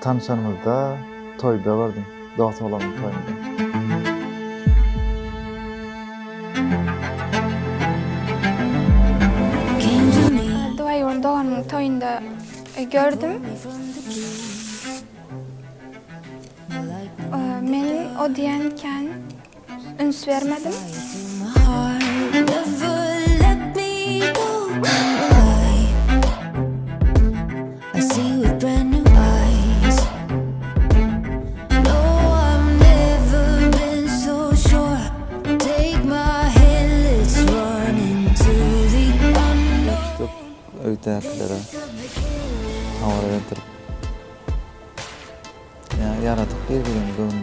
tanışanımızda toyda vardım. Dost oğlanın toyunda. Duvay Ordoğan'ın toyunda gördüm. Men o diyenken üns vermedim. Öýtäklere hawara entirip yaradyk bir-birimiň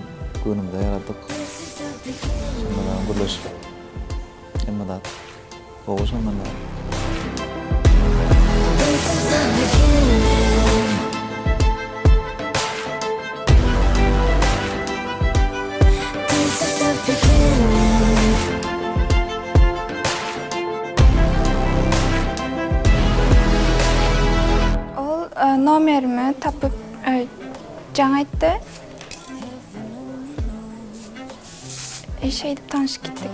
gönümde yaradyk. Şondan gurlaşyp emma da gowuşandan Nomerimi tapıp can etti. Şeyde tanışıp gittik.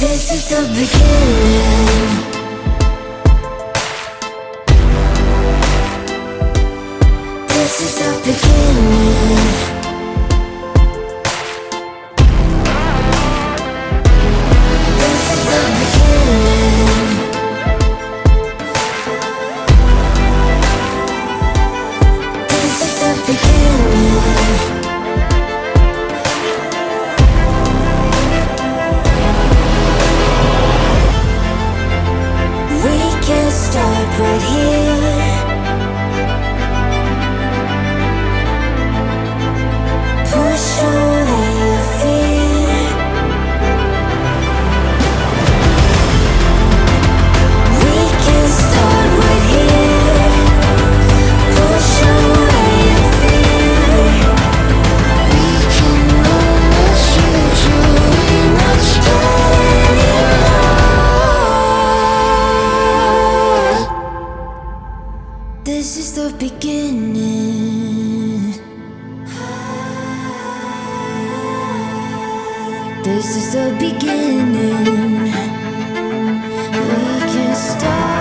This is the beginning. This is the beginning. This is the beginning. This is the beginning. Start right here. Push away your fear. We can start right here. Push away your fear. We can almost shoot you. We're not scared anymore. This is the beginning. This is the beginning. We can start.